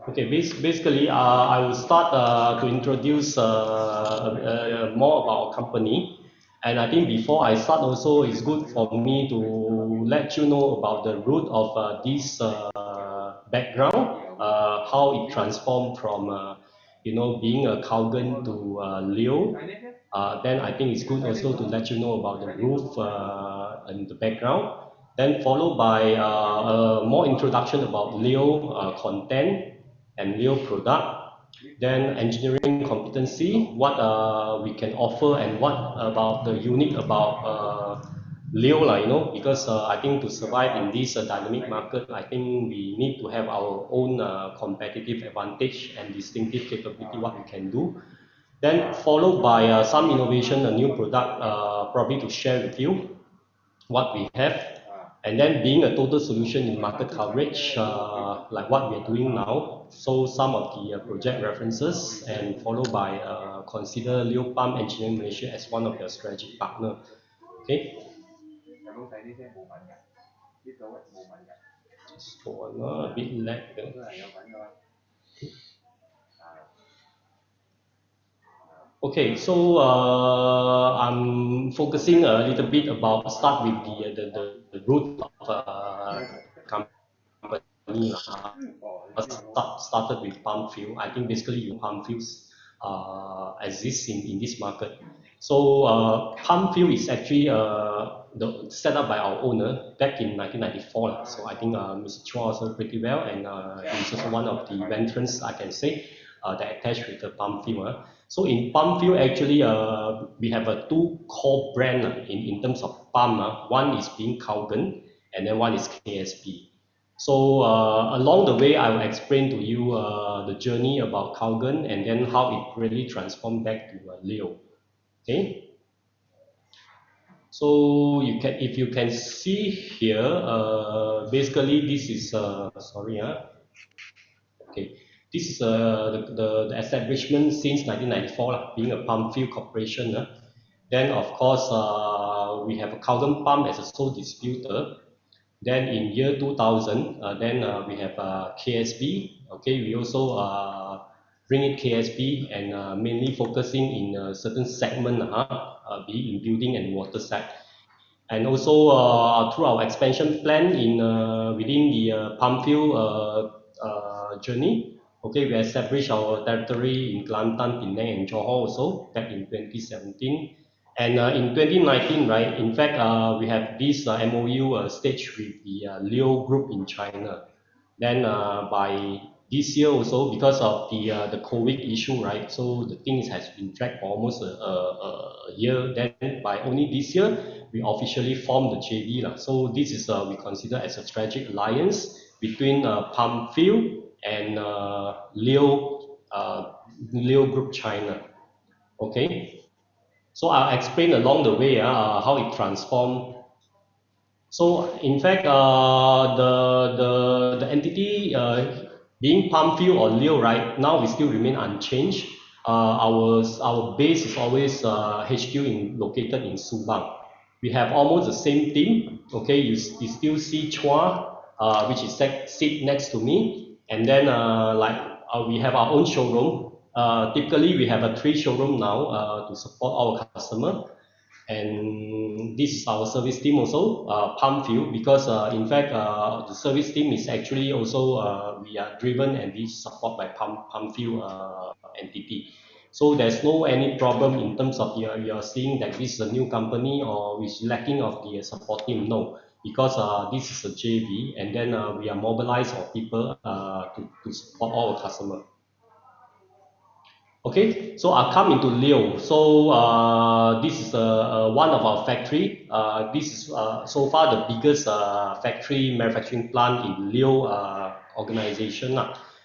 Okay, basically, I will start to introduce more about our company. And I think before I start also, it's good for me to let you know about the root of this background, how it transformed from, being a Calgon to Leo. Then I think it's good also to let you know about the roof and the background. Then followed by more introduction about Leo content and Leo product. Then engineering competency, what we can offer and what about the unique about Leo, because I think to survive in this dynamic market, I think we need to have our own competitive advantage and distinctive capability, what we can do. Then followed by some innovation, a new product, probably to share with you what we have, and then being a total solution in market coverage, like what we're doing now. So some of the project references, and followed by consider Leo Pump Engineering Malaysia as one of your strategic partner. Okay. Just hold on, a bit lag. Okay, so I'm focusing a little bit about start with the root of company. Started with palm field. I think basically you palm fields exist in this market. So palm field is actually set up by our owner back in 1994. So I think Mr. Chua also pretty well, and he's also one of the veterans, I can say, that attached with the palm field. So in palm field, actually, we have two core brand in terms of palm. One is being Calgon, and then one is KSP. So along the way, I will explain to you the journey about Calgon and then how it really transformed back to Leo. Okay. So if you can see here, basically this is sorry, okay, this is the establishment since 1994, being a pump field corporation. Then of course we have a Calgon Pump as a sole distributor. Then in year 2000, then we have KSB. Okay, we also bring it KSB and mainly focusing in a certain segment, be it in building and water side. And also through our expansion plan in within the Palmfield journey, okay, we established our territory in Kelantan, Penang, and Johor also back in 2017. And in 2019, right, in fact, we have this MOU stage with the Leo Group in China. Then by this year also, because of the COVID issue, right, so the things has been dragged for almost a year. Then by only this year, we officially formed the JV. So this is we consider as a strategic alliance between Palmfield and Leo Group China. Okay, so I'll explain along the way how it transformed. So in fact, the entity being Palmfield or Leo, right now we still remain unchanged. Our base is always HQ located in Subang. We have almost the same team. Okay, you still see Chua, which is sit next to me, and then we have our own showroom. Typically, we have a three showroom now to support our customer, and this is our service team also, Palmfield, because in fact the service team is actually also we are driven and we support by Palmfield entity. So there's no any problem in terms of you're seeing that this is a new company or is lacking of the support team. No, because this is a JV, and then we are mobilized of people to support all our customers. Okay, so I come into Leo. So this is one of our factory. This is so far the biggest factory manufacturing plant in Leo organization.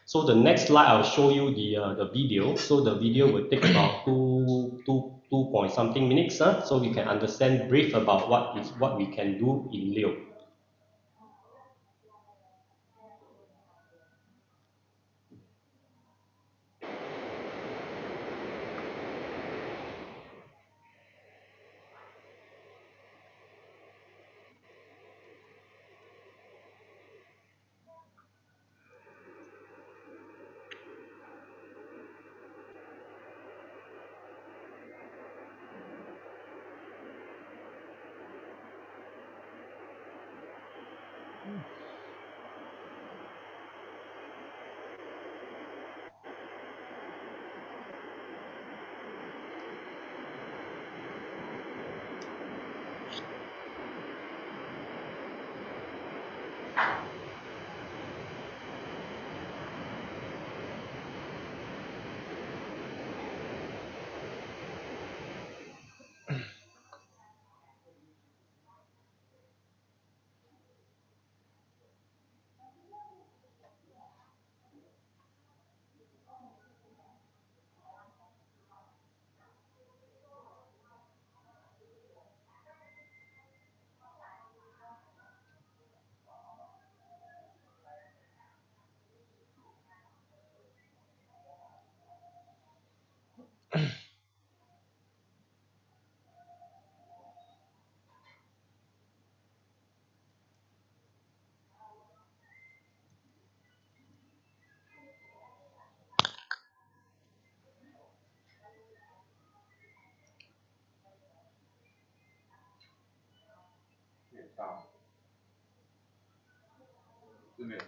So the next slide I'll show you the video. So the video will take about two point something minutes, so we can understand brief about what we can do in Leo. 嗯。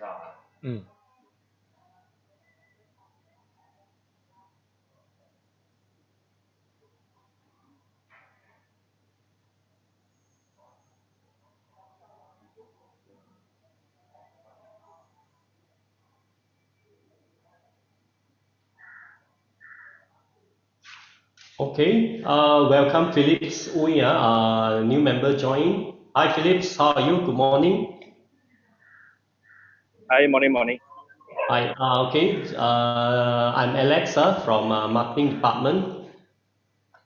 Okay, welcome Philips Uy, new member join. Hi Philips, how are you? Good morning. Hi, morning. Hi, okay, I'm Alexa from marketing department.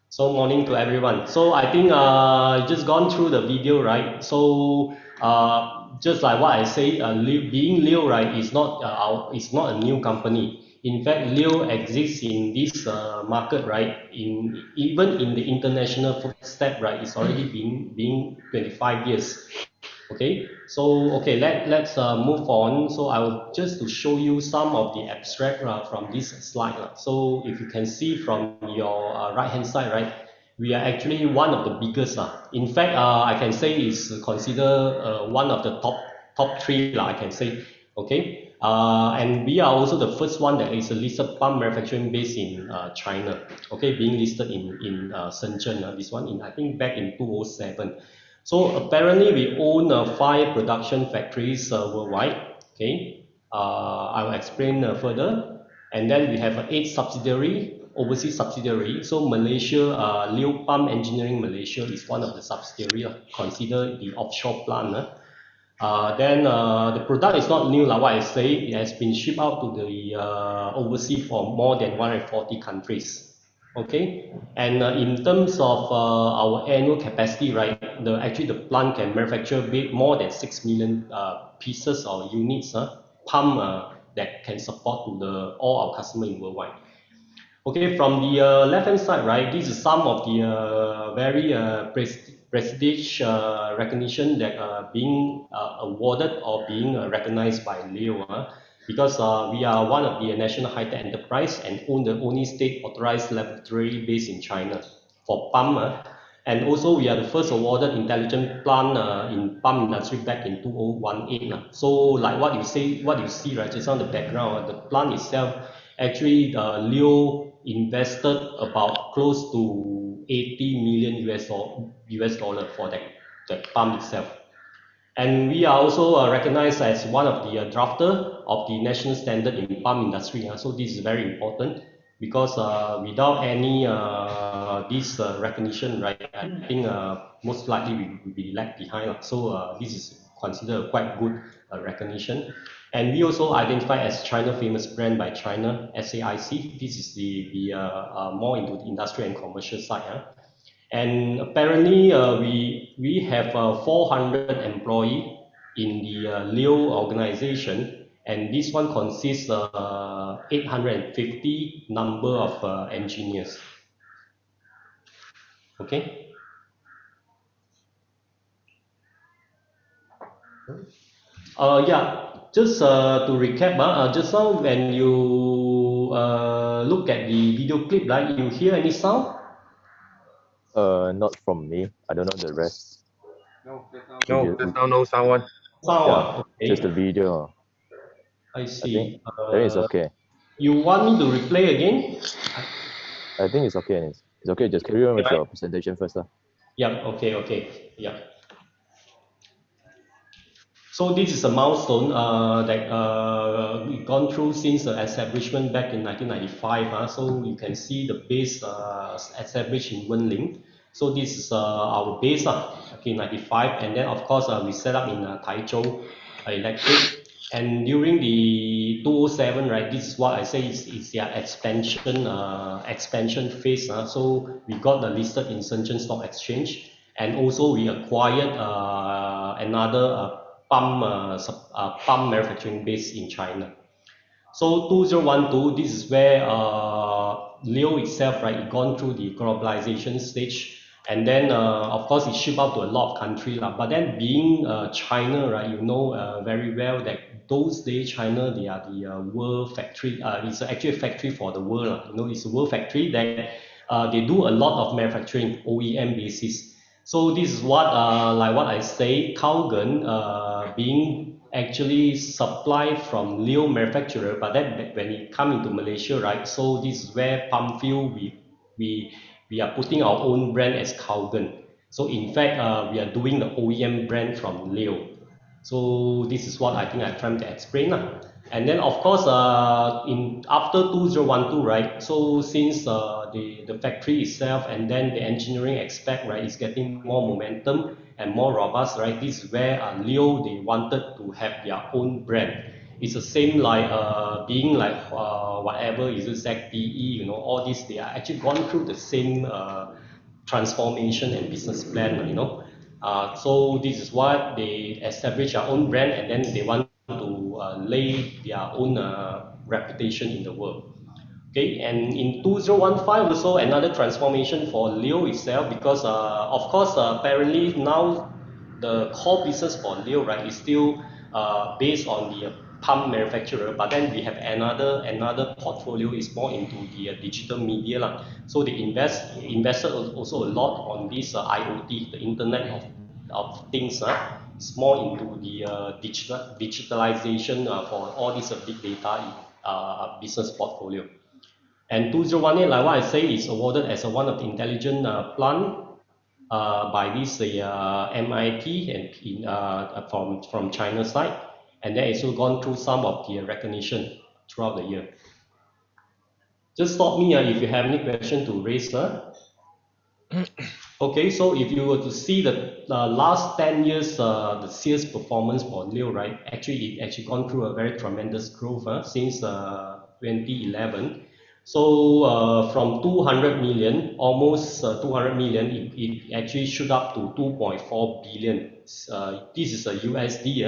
So morning to everyone. So I think just gone through the video, right? So just like what I say, being Leo, right, is not a new company. In fact, Leo exists in this market, right? In even in the international step, right? It's already been being 25 years. Okay, so okay, let's move on. So I will just to show you some of the abstract from this slide. So if you can see from your right hand side, right, we are actually one of the biggest. In fact, I can say is considered one of the top three, I can say. Okay, and we are also the first one that is a listed pump manufacturing base in China. Okay, being listed in Shenzhen. This one in I think back in 2007. So apparently we own five production factories worldwide. Okay, I will explain further. And then we have eight subsidiary, overseas subsidiary. So Malaysia, Leo Pump Engineering Malaysia is one of the subsidiary, consider the offshore plant. Then the product is not new, like what I say. It has been shipped out to the overseas for more than 140 countries. Okay, and in terms of our annual capacity, right? Actually the plant can manufacture more than 6 million pieces or units, pump that can support to the all our customers in worldwide. Okay, from the left hand side, right, this is some of the very prestige recognition that being awarded or being recognized by Leo, because we are one of the national high-tech enterprise and own the only state authorized laboratory based in China for pump. And also we are the first awarded intelligent plant in pump industry back in 2018. So like what you see, right, just on the background, the plant itself, actually Leo invested about close to 80 million US dollar for that pump itself. And we are also recognized as one of the drafter of the national standard in pump industry. So this is very important because without any this recognition, right, I think most likely we will be left behind. So this is considered a quite good recognition. And we also identify as China famous brand by China SAIC. This is the more into the industry and commercial side. And apparently, we have 400 employee in the Leo organization, and this one consists 850 number of engineers. Okay. Yeah, just to recap, just now when you look at the video clip, right, you hear any sound? Not from me. I don't know the rest. No, Video, there's no someone. Sound, yeah, just the okay. video. I I think see. it's okay. You want me to replay again? I think it's okay. It's okay. Just carry on with Right? your presentation first. Yeah, okay, yeah. So this is a milestone that we've gone through since the establishment back in 1995. So you can see the base established in Wenling. So this is our base, okay, 95. And then of course we set up in Taichung Electric. And during the 2007, right, this is what I say is their expansion phase. So we got the listed in Shenzhen Stock Exchange, and also we acquired another pump manufacturing base in China. So 2012, this is where Leo itself, right, it gone through the globalization stage, and then of course it shipped out to a lot of countries, but then being China, right, you know very well that those days China, they are the world factory. It's actually a factory for the world. You know, it's a world factory that they do a lot of manufacturing OEM basis. So this is what, like what I say, Calgon being actually supply from Leo manufacturer, but then when it come into Malaysia, right? So this is where Pumphill we we are putting our own brand as Calgon. So in fact, we are doing the OEM brand from Leo. So this is what I think I'm trying to explain lah. And then of course, in after 2012, right? So since the factory itself and then the engineering aspect, right, is getting more momentum and more robust, right? This is where Leo they wanted to have their own brand. It's the same like being like whatever is it ZTE, you know, all this they are actually gone through the same transformation and business plan, you know. So this is what they establish their own brand and then they want to lay their own reputation in the world. Okay, and in 2015 also another transformation for Leo itself because of course apparently now the core business for Leo, right, is still based on the pump manufacturer, but then we have another portfolio is more into the digital media lah. So they invested also a lot on this IoT, the Internet of Things. It's more into the digitalization for all this big data business portfolio. And 2018, like what I say, is awarded as one of the intelligent plant by this MIT and from China side, and then it's also gone through some of the recognition throughout the year. Just stop me if you have any question to raise. Okay, so if you were to see the last 10 years, the sales performance for Leo, right? Actually, it actually gone through a very tremendous growth since 2011. So from 200 million, almost 200 million, it actually shoot up to 2.4 billion. This is a USD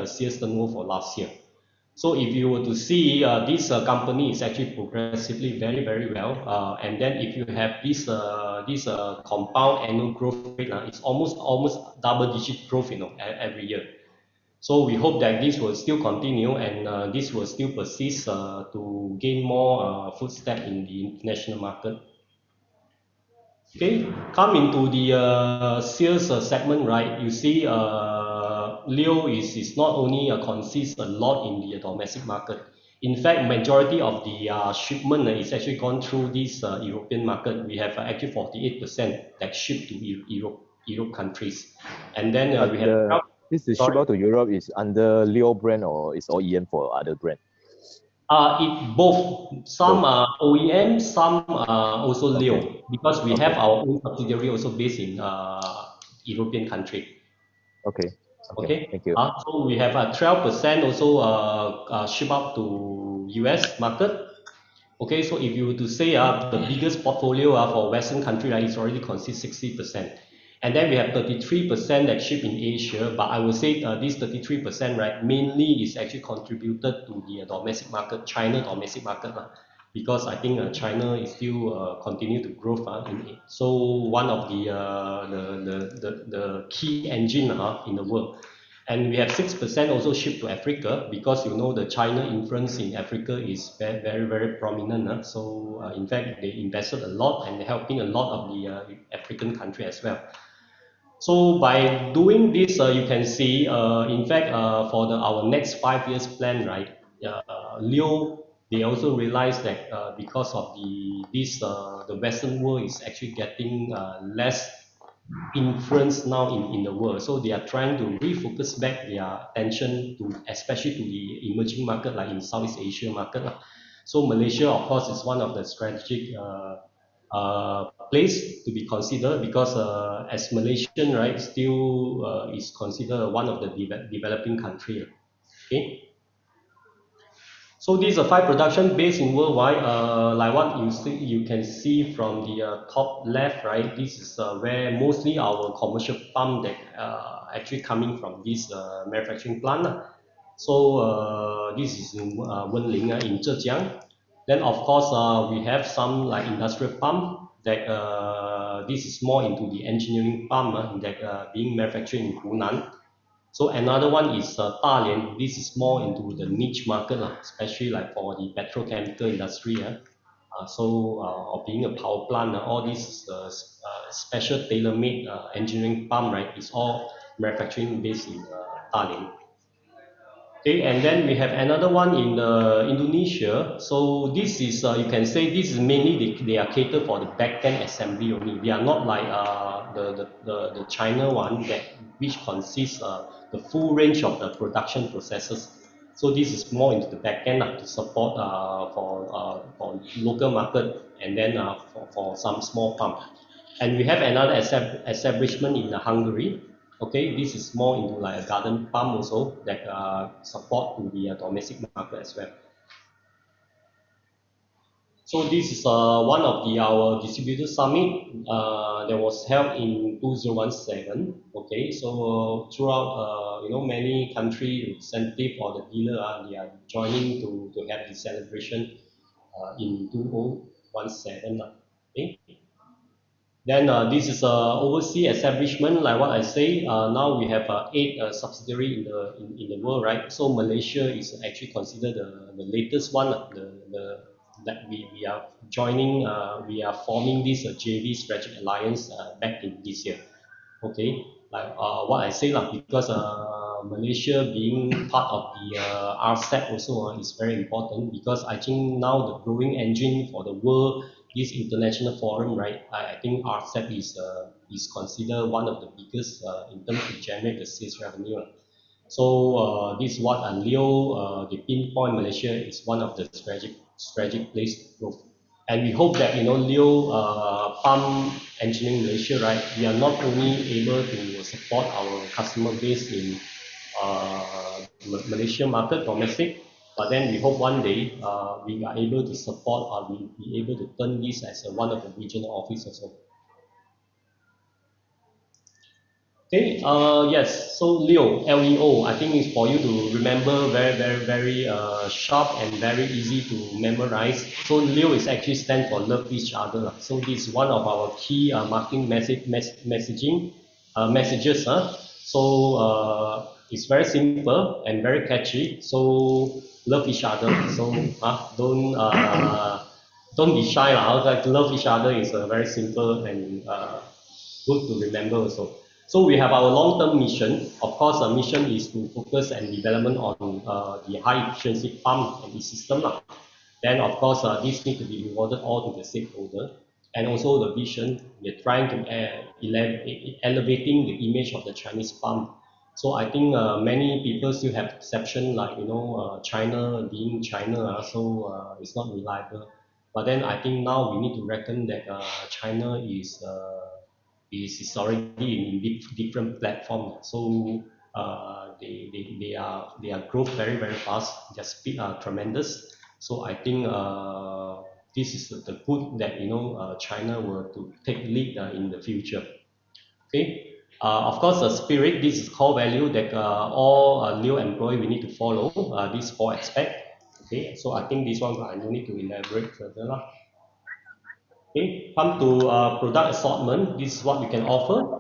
sales turnover for last year. So if you were to see this company is actually progressively very well, and then if you have this compound annual growth rate, it's almost double-digit growth, you know, every year. So we hope that this will still continue and this will still persist to gain more footstep in the international market. Okay, come into the sales segment, right? You see, Leo is not only consists a lot in the domestic market. In fact, majority of the shipment is actually gone through this European market. We have actually 48% that ship to Europe countries, and then we have. This is ship out to Europe is under Leo brand or is OEM for other brand? It both. Some are OEM, some are also Leo, because we have our own subsidiary also based in European country. Okay. Thank you. So we have 12% also ship out to US market. Okay, so if you were to say the biggest portfolio for Western country, right, it's already consists 60%. And then we have 33% that ship in Asia, but I would say this 33%, right, mainly is actually contributed to the domestic market, China domestic market, because I think China is still continue to grow in it. So one of the key engine in the world. And we have 6% also shipped to Africa because you know the China influence in Africa is very prominent. So in fact, they invested a lot and helping a lot of the African country as well. So by doing this, you can see, in fact, for our next 5 years plan, right? Leo, they also realized that because of the Western world is actually getting less influence now in the world. So they are trying to refocus back their attention to, especially to the emerging market like in Southeast Asia market. So Malaysia, of course, is one of the strategic place to be considered because as Malaysian, right, still is considered one of the developing country. Okay. So these are 5 production based in worldwide. Like what you can see from the top left, right? This is where mostly our commercial pump that actually coming from this manufacturing plant. So this is in Wenling in Zhejiang. Then of course we have some like industrial pump that this is more into the engineering pump that being manufactured in Hunan. So another one is Dalian. This is more into the niche market, especially like for the petrochemical industry. So being a power plant, all these special tailor-made engineering pump, right, is all manufacturing based in Dalian. Okay, and then we have another one in Indonesia. So this is, you can say this is mainly they are catered for the back-end assembly only. They are not like the China one that which consists the full range of the production processes. So this is more into the back-end to support for local market and then for some small farm. And we have another establishment in Hungary. Okay, this is more into like a garden farm also that support to the domestic market as well. So this is one of our distributor summit that was held in 2017. Okay, so throughout many country representative or the dealer they are joining to have the celebration in 2017. Okay. Then this is a overseas establishment, like what I say. Now we have eight subsidiary in the world, right? So Malaysia is actually considered the latest one. That we are joining, we are forming this JV Strategic Alliance back in this year. Okay, like what I say lah, because Malaysia being part of the RCEP also is very important because I think now the growing engine for the world, this international forum, right? I think RCEP is considered one of the biggest in terms to generate the sales revenue. So this is what Leo, the pinpoint Malaysia is one of the strategic place to grow. And we hope that Leo Farm Engineering Malaysia, right? We are not only able to support our customer base in Malaysia market domestic, but then we hope one day we are able to support or we be able to turn this as one of the regional office also. Okay, yes, so Leo, Leo, I think it's for you to remember very sharp and very easy to memorize. So Leo is actually stand for love each other. So this is one of our key marketing messaging messages. So it's very simple and very catchy. So love each other. So don't be shy. Like love each other is very simple and good to remember also. So we have our long-term mission. Of course, our mission is to focus and development on the high efficiency pump and the system. Then, of course, this need to be rewarded all to the stakeholder. And also the vision, we're trying to elevating the image of the Chinese pump. So I think many people still have perception like, China being China, so it's not reliable. But then I think now we need to reckon that China is already in different platforms. So they are growth very fast. Their speed are tremendous. So I think this is the good that China will to take lead in the future. Okay. Of course, the spirit. This is core value that all new employee we need to follow. These four aspects. Okay. So I think this one I no need to elaborate further lah. Okay, come to product assortment. This is what we can offer.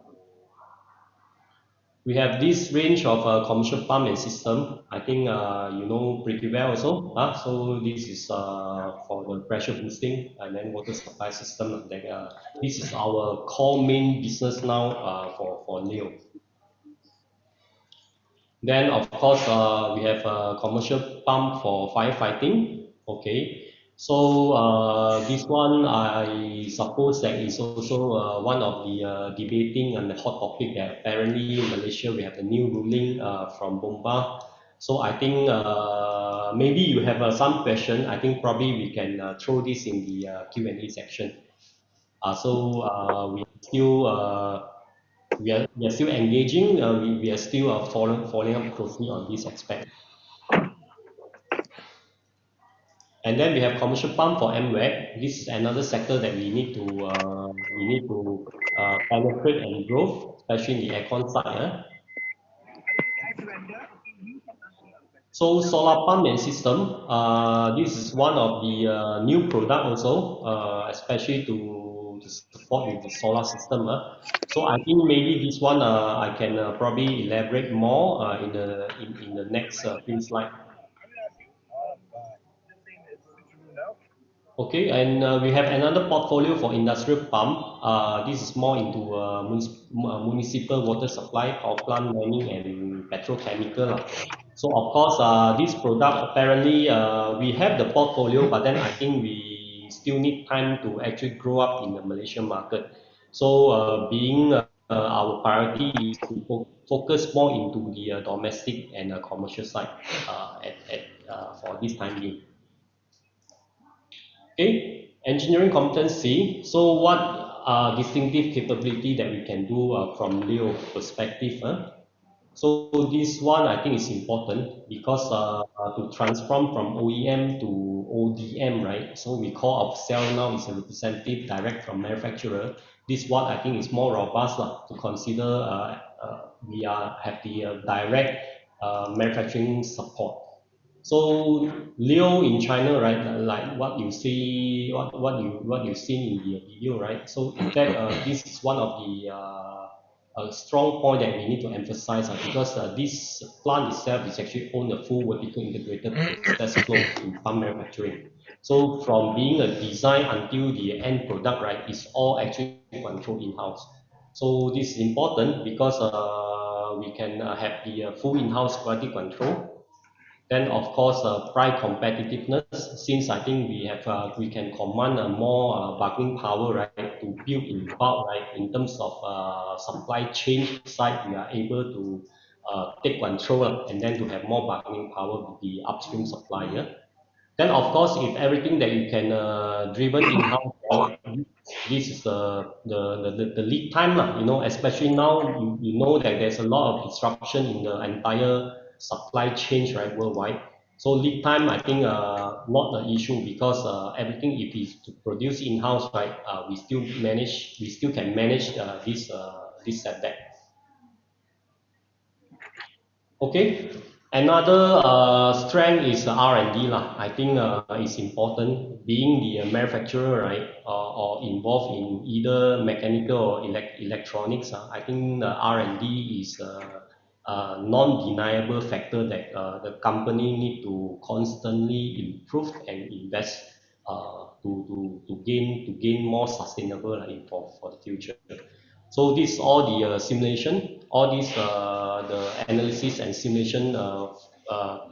We have this range of commercial pump and system. I think you know pretty well also. So this is for the pressure boosting and then water supply system. This is our core main business now for Leo. Then of course we have a commercial pump for firefighting. Okay, so this one I suppose that is also one of the debating and the hot topic that apparently in Malaysia we have a new ruling from Bomba. So I think maybe you have some question. I think probably we can throw this in the Q&A section. We still we are still engaging. We are still following up closely on this aspect. And then we have commercial pump for MWEC. This is another sector that we need to penetrate and grow, especially in the aircon side. So solar pump and system. This is one of the new product also, especially to support with the solar system. So I think maybe this one I can probably elaborate more in the next few slides. Okay, and we have another portfolio for industrial pump. This is more into municipal water supply, power plant mining, and petrochemical. So of course, this product apparently we have the portfolio, but then I think we still need time to actually grow up in the Malaysian market. So being our priority is to focus more into the domestic and commercial side for this time being. Okay, engineering competency. So what distinctive capability that we can do from Leo perspective? So this one I think is important because to transform from OEM to ODM, right? So we call ourselves now is a representative direct from manufacturer. This one I think is more robust to consider we have the direct manufacturing support. So Leo in China, right? Like what you see, what you've seen in the video, right? So in fact, this is one of the a strong point that we need to emphasize because this plant itself is actually own a full vertical integrated process flow in pump manufacturing. So from being a design until the end product, right, is all actually controlled in-house. So this is important because we can have the full in-house quality control. Then of course, price competitiveness, since I think we can command a more bargaining power, right, to build in bulk, right, in terms of supply chain side, we are able to take control and then to have more bargaining power with the upstream supplier. Then of course, if everything that you can driven in-house, right, this is the lead time, especially now you know that there's a lot of disruption in the entire supply chain, right, worldwide. So lead time, I think, not an issue because everything if is to produce in-house, right, we still can manage this setback. Okay, another strength is R&D lah. I think it's important being the manufacturer, right, or involved in either mechanical or electronics. I think the R&D is a non-deniable factor that the company need to constantly improve and invest to gain more sustainable for the future. So this all the simulation, all these the analysis and simulation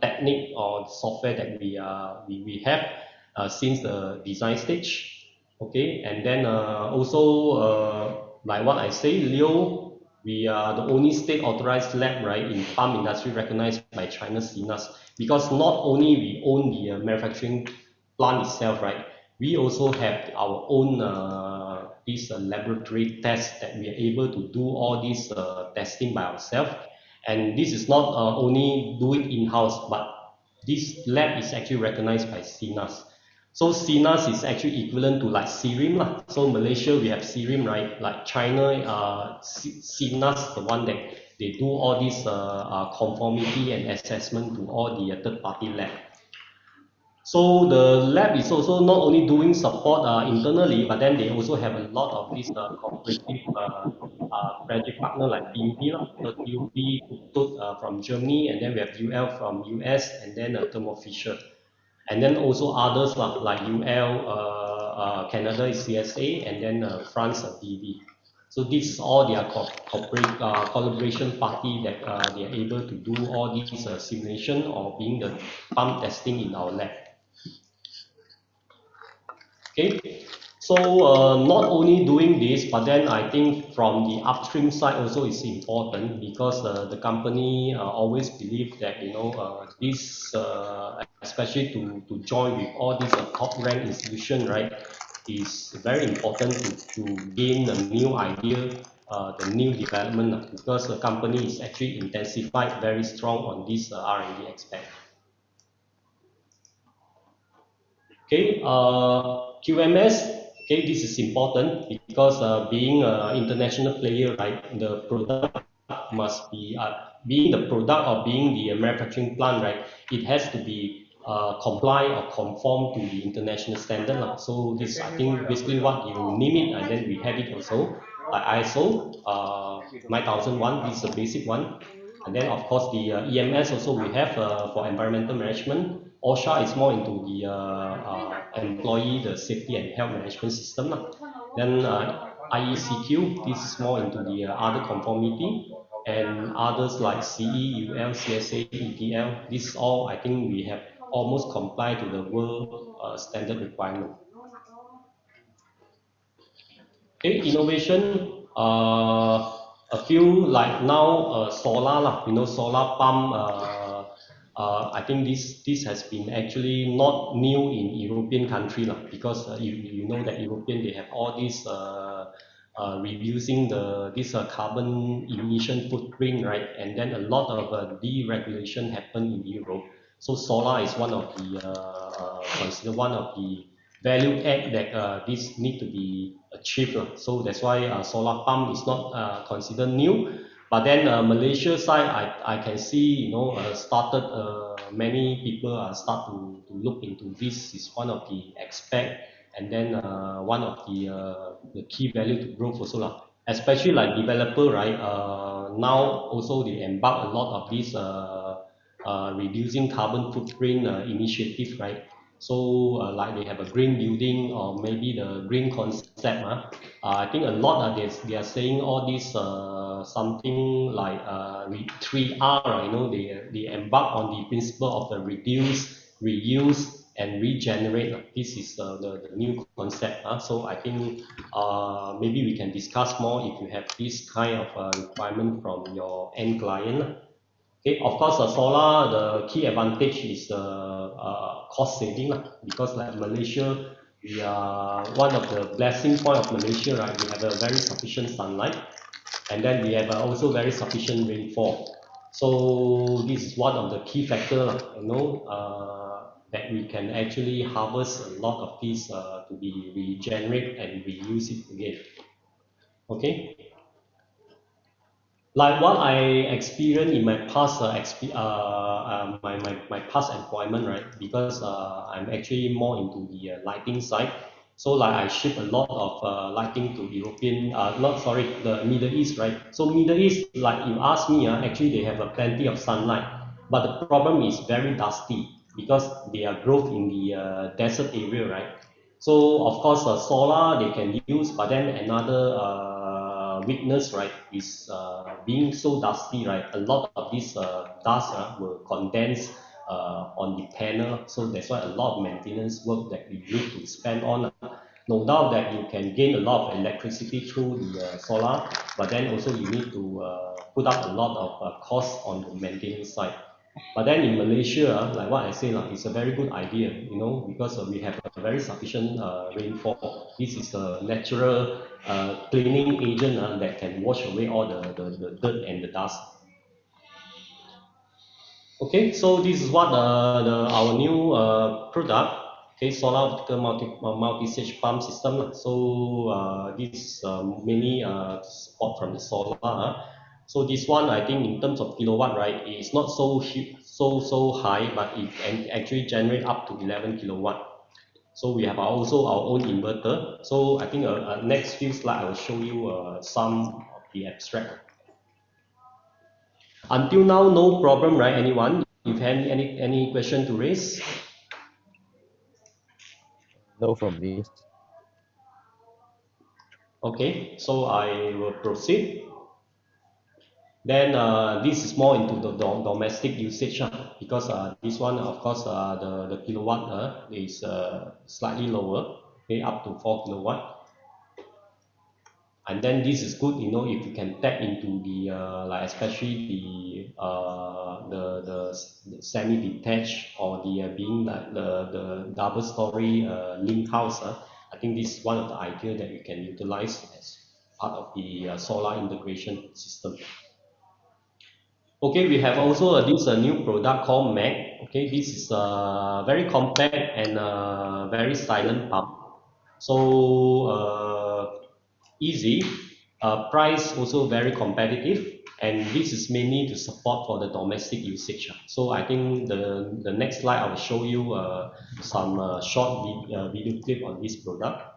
technique or software that we have since the design stage. Okay, and then also like what I say, Leo, we are the only state authorized lab, right, in pump industry recognized by China CNAS, because not only we own the manufacturing plant itself, right, we also have our own this laboratory test that we are able to do all this testing by ourselves. And this is not only doing in-house, but this lab is actually recognized by CNAS. So CNAS is actually equivalent to like CRIM lah. So Malaysia we have CRIM, right? Like China, CNAS, the one that they do all this conformity and assessment to all the third-party lab. So the lab is also not only doing support internally, but then they also have a lot of these cooperative project partner like TUV, so TUV from Germany, and then we have UL from US, and then Thermo Fisher, and then also others like UL, Canada is CSA, and then France BV. So this is all their corporate collaboration party that they are able to do all these simulation or being the pump testing in our lab. Okay, so not only doing this, but then I think from the upstream side also is important because the company always believe that this especially to join with all these top ranked institution, right, is very important to gain a new idea, the new development, because the company is actually intensified very strong on this R&D aspect. Okay, QMS, okay, this is important because being an international player, right, the product must be, being the product or being the manufacturing plant, right, it has to be comply or conform to the international standard. So this, I think, basically what you name it, and then we have it also, like ISO 9001, this is a basic one. And then, of course, the EMS also we have for environmental management. OSHA is more into the employee, the safety and health management system. Then IECQ, this is more into the other conformity. and others like CE, UL, CSA, ETL. This all I think we have almost complied to the world standard requirement. Okay, innovation, a few like now solar lah, solar pump. I think this has been actually not new in European country lah, because you know that European they have all these reducing this carbon emission footprint, right? And then a lot of deregulation happen in Europe. So solar is one of the considered one of the value add that this need to be achieved. So that's why solar pump is not considered new. But then Malaysia side, I can see, started many people start to look into this. Is one of the aspect, and then one of the key value to growth also lah. Especially like developer, right? Now also they embark a lot of these reducing carbon footprint initiative, right? So like they have a green building or maybe the green concept. I think a lot they are saying all this something like 3R, they embark on the principle of the reduce, reuse, and regenerate. This is the new concept. So I think maybe we can discuss more if you have this kind of requirement from your end client. Okay, of course, solar, the key advantage is the cost saving, because like Malaysia, we are one of the blessing point of Malaysia, right? We have a very sufficient sunlight, and then we have also very sufficient rainfall. So this is one of the key factor, that we can actually harvest a lot of these to be regenerate and reuse it again. Okay. Like what I experienced in my past my past employment, right? Because I'm actually more into the lighting side. So like I ship a lot of lighting to European, not sorry, the Middle East, right? So Middle East, like you ask me, actually they have plenty of sunlight, but the problem is very dusty because they are growth in the desert area, right? So of course, solar they can use, but then another weakness, right, is being so dusty, right? A lot of this dust will condense on the panel, so that's why a lot of maintenance work that we need to spend on. No doubt that you can gain a lot of electricity through the solar, but then also you need to put up a lot of cost on the maintenance side. But then in Malaysia, like what I say, it's a very good idea, because we have a very sufficient rainfall. This is a natural cleaning agent that can wash away all the dirt and the dust. Okay, so this is what our new product, okay, solar vertical multi-stage pump system. So this mainly support from the solar. So this one, I think in terms of kilowatt, right, it's not so high, but it can actually generate up to 11 kilowatt. So we have also our own inverter. So I think next few slides I will show you some of the abstract. Until now, no problem, right? Anyone? If any question to raise? No from me. Okay, so I will proceed. Then this is more into the domestic usage, because this one, of course, the kilowatt is slightly lower, okay, up to 4 kilowatt. And then this is good, if you can tap into the like especially the semi-detached or the being like the double story link house. I think this is one of the idea that you can utilize as part of the solar integration system. Okay, we have also this new product called MAG. Okay, this is very compact and very silent pump. So easy, price also very competitive, and this is mainly to support for the domestic usage. So I think the next slide I will show you some short video clip on this product.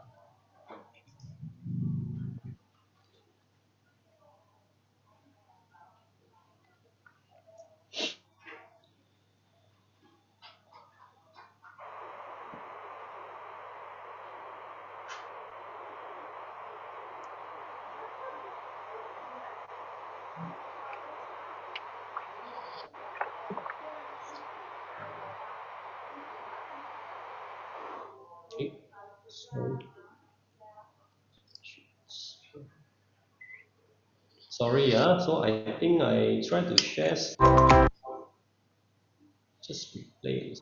Okay, so sorry, yeah. So I think I try to share. Just replay.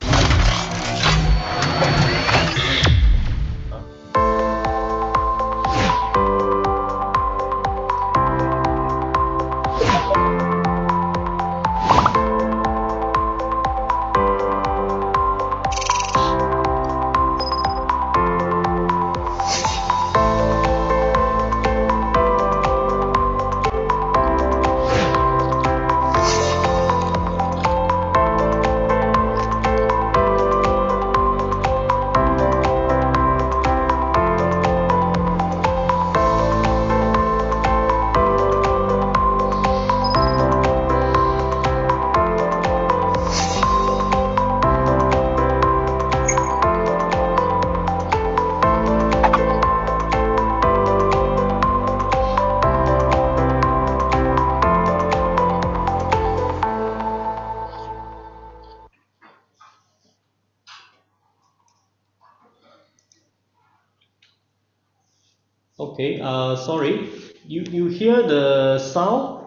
Okay, sorry. You hear the sound?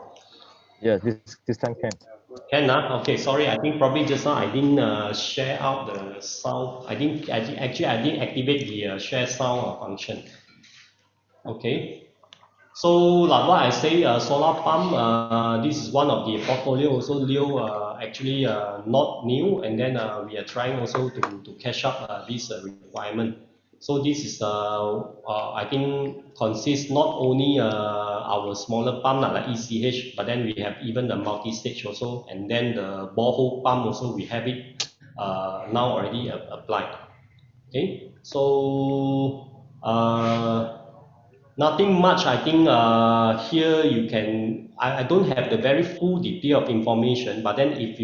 Yeah, this time can. Can okay, sorry. I think probably just now I didn't share out the sound. Actually I didn't activate the share sound function. Okay. So like what I say, solar pump. This is one of the portfolio. Also, Leo actually not new, and then we are trying also to catch up this requirement. So this is I think consists not only our smaller pump like ECH, but then we have even the multi-stage also, and then the borehole pump also we have it now already applied. Okay, so nothing much. I think here you can. I don't have the very full detail of information, but then if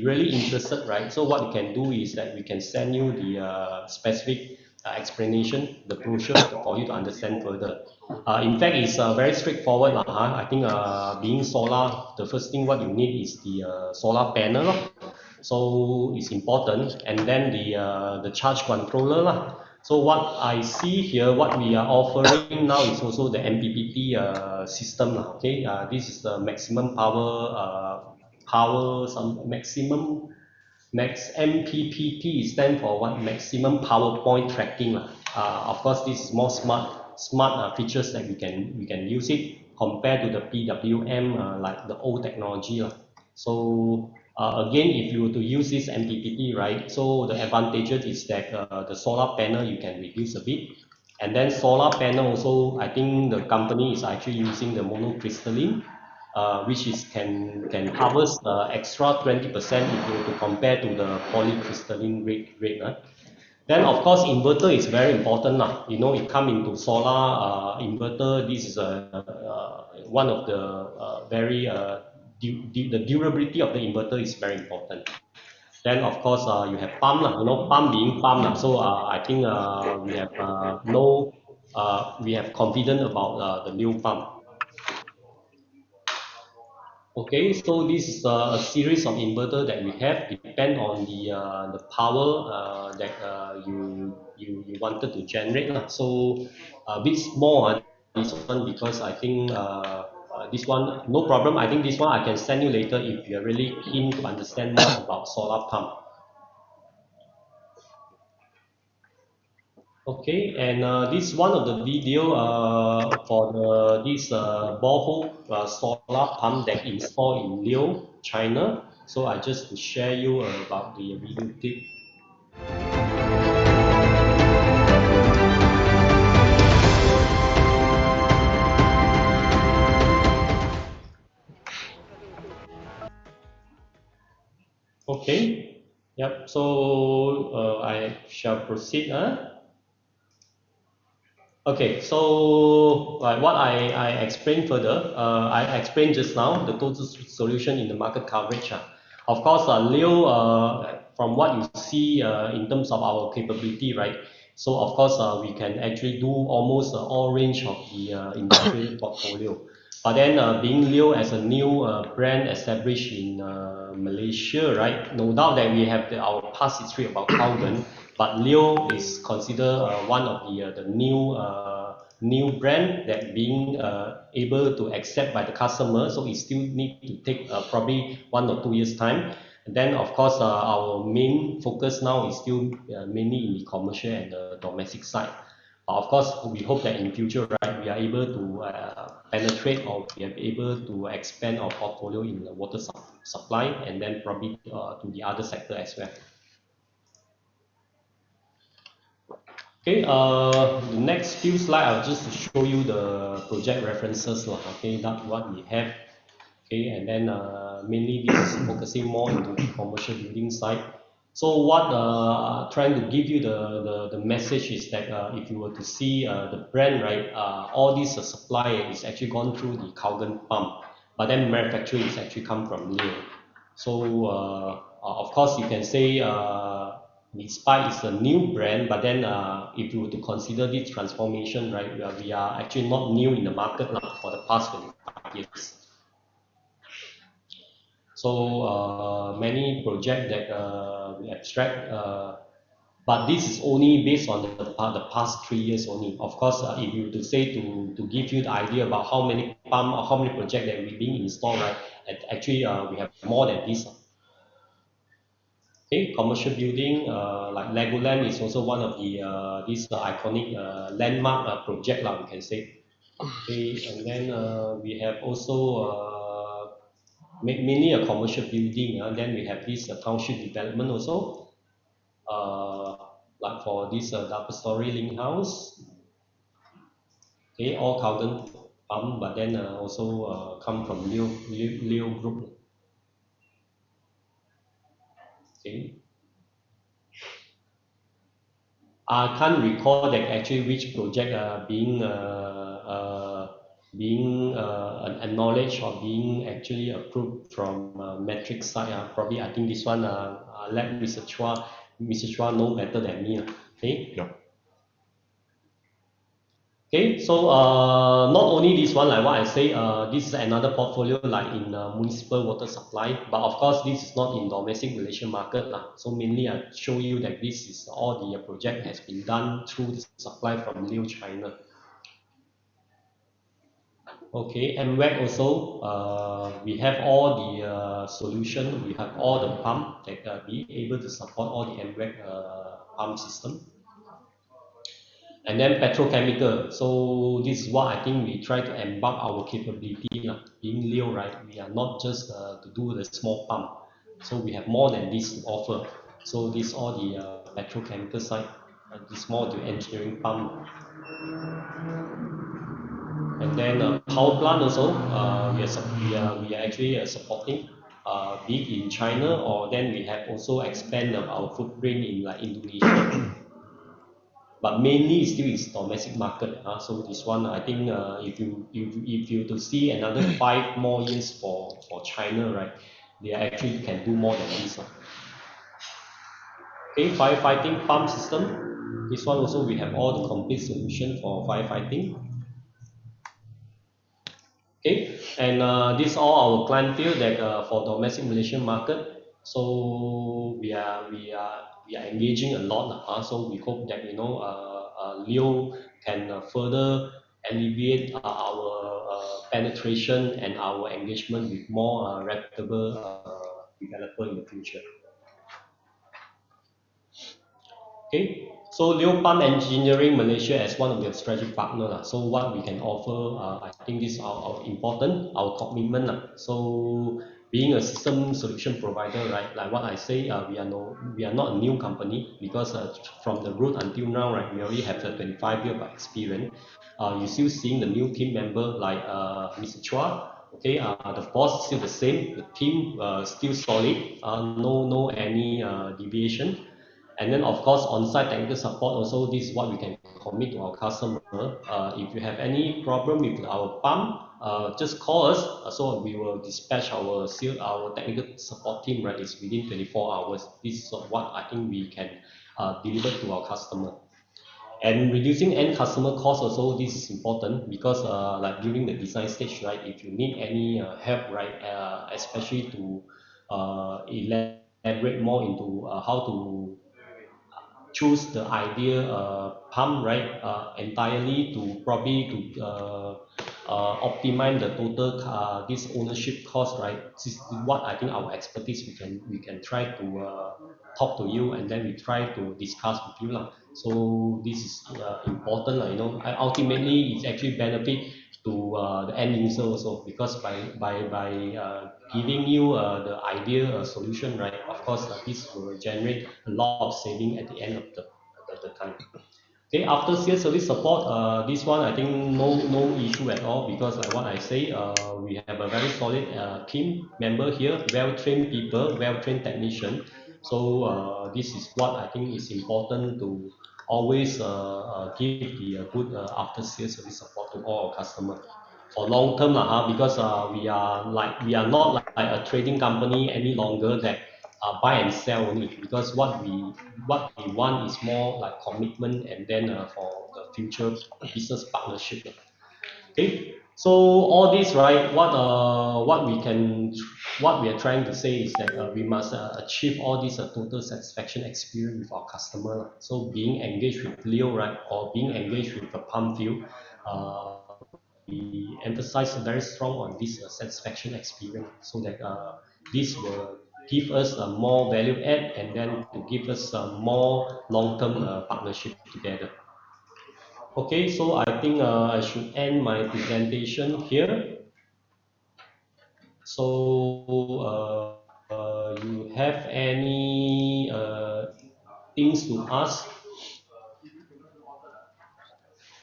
really interested, right? So what you can do is that we can send you the specific explanation, the brochure for you to understand further. In fact, it's very straightforward, lah. I think being solar, the first thing what you need is the solar panel, lah. So it's important, and then the charge controller, lah. So what I see here, what we are offering now is also the MPPT system, lah. Okay, this is the maximum some maximum max MPPT stand for what maximum power point tracking, lah. Of course, this is more smart features that we can use it compared to the PWM like the old technology, lah. So again, if you were to use this MPPT, right? So the advantages is that the solar panel you can reduce a bit, and then solar panel also, I think the company is actually using the monocrystalline, which is can harvest extra 20% if you were to compare to the polycrystalline rate. Then of course inverter is very important, lah. You know, it come into solar inverter. This is one of the very the durability of the inverter is very important. Then of course you have pump, lah. You know, pump being pump, lah. So I think we have no we have confidence about the new pump. Okay, so this is a series of inverter that we have, depend on the power that you wanted to generate, lah. So bit more this one, because I think this one no problem. I think this one I can send you later if you're really keen to understand more about solar pump. Okay, and this one of the video for this borehole solar pump that installed in Liu, China. So I just to share you about the video clip. Okay, yep. So I shall proceed. Okay, so like what I explained further, I explained just now the total solution in the market coverage. Of course, Leo, from what you see in terms of our capability, right? So of course, we can actually do almost all range of the industrial portfolio. But then being Leo as a new brand established in Malaysia, right? No doubt that we have our past history about Cowden, but Leo is considered one of the new brand that being able to accept by the customer. So it still need to take probably 1 or 2 years time. And then of course our main focus now is still mainly in the commercial and the domestic side. Of course, we hope that in future, right, we are able to penetrate or we are able to expand our portfolio in the water supply and then probably to the other sector as well. Okay, the next few slides are just to show you the project references, okay, that what we have. Okay, and then mainly this is focusing more into the commercial building side. So what trying to give you the message is that if you were to see the brand, right, all these supply is actually gone through the Cowden pump, but then manufacturing is actually come from Leo. So of course you can say despite it's a new brand, but then if you were to consider this transformation, right, we are actually not new in the market for the past 25 years. So many projects that we abstract, but this is only based on the past 3 years only. Of course, if you to say to give you the idea about how many pump or how many projects that we being installed, right? Actually, we have more than this. Okay, commercial building like Legoland is also one of the this iconic landmark project, we can say. Okay, and then we have also mainly a commercial building. Then we have this township development also, uh, like for this double-story link house. Okay, all Cowden Pump, but then also come from Leo Group. Okay, I can't recall that actually which project being acknowledged or being actually approved from metric side. Probably I think this one let Mr. Chua know better than me. Okay. Yeah. Okay, so not only this one, like what I say, this is another portfolio like in municipal water supply, but of course this is not in domestic Malaysian market lah. So mainly I show you that this is all the project has been done through the supply from Leo China. Okay, MWEC also, we have all the solution, we have all the pump that be able to support all the MWEC pump system. And then petrochemical. So this is what I think we try to embark our capability. Being Leo, right? We are not just to do the small pump. So we have more than this to offer. So this all the petrochemical side, this more to engineering pump. And then power plant also, we are actually supporting, be it in China or then we have also expanded our footprint in like Indonesia. But mainly still is domestic market. So this one, I think, if you to see another 5 more years for China, right? They actually can do more than this. Okay, firefighting pump system. This one also we have all the complete solution for firefighting. Okay, and this all our clientele that for domestic Malaysian market. So we are engaging a lot. So we hope that Leo can further alleviate our penetration and our engagement with more reputable developer in the future. Okay, so Leo Pump Engineering Malaysia as one of the strategic partner. So what we can offer, I think this is our important, our commitment. So being a system solution provider, right? Like what I say, we are not a new company because from the root until now, right? We already have a 25 year of experience. You still seeing the new team member like Mr. Chua. Okay, the boss is still the same. The team still solid. No any deviation. And then of course on-site technical support also, this is what we can commit to our customer. If you have any problem with our pump, just call us. So we will dispatch our technical support team, right? It's within 24 hours. This is what I think we can deliver to our customer. And reducing end customer cost also, this is important because like during the design stage, right, if you need any help, right, especially to elaborate more into how to choose the ideal pump, right, entirely to probably to optimize the total this ownership cost, right. This is what I think our expertise we can try to talk to you, and then we try to discuss with you lah. So this is important lah, ultimately it's actually benefit to the end user also, because by giving you the ideal solution, right, of course this will generate a lot of saving at the end of the time. Okay, after sales service support, this one I think no issue at all, because like what I say, we have a very solid team member here, well trained people, well trained technician. So this is what I think is important to always give the good after sales service support to all our customers for long term lah, because we are not like a trading company any longer that buy and sell only, because what we want is more like commitment, and then for the future business partnership. Okay, so all this, right, what we are trying to say is that we must achieve all this total satisfaction experience with our customer. So being engaged with Leo, right, or being engaged with the Palm View, uh, we emphasize very strong on this satisfaction experience, so that this will give us a more value add, and then to give us a more long-term partnership together. Okay, so I think I should end my presentation here. So you have any things to ask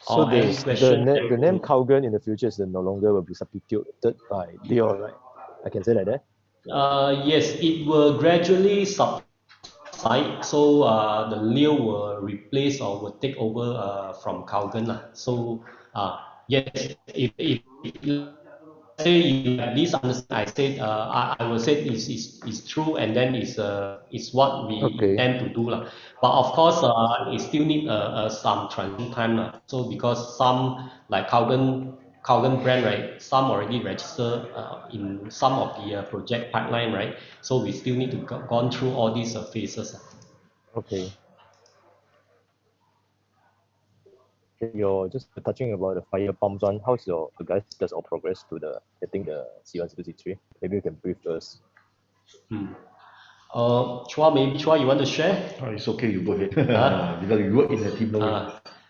So or any question? the name Calgon in the future is no longer will be substituted by Leo, right? I can say like that. Yes, it will gradually subside. So the Leo will replace or will take over from Calgon lah. So yes, if say you have this understanding, I said I will say is true, and then is what we Okay. intend to do lah. But of course, it still need some transition time lah. So because some like Calgon brand, right, some already register in some of the project pipeline, right. So we still need to gone through all these phases. Okay. You're just touching about the fire pumps one. How's your guys does all progress to the getting the C1 C2C3? Maybe you can brief us. Maybe Chua, you want to share? It's okay, you go ahead. Huh? Because you work in the team, no way.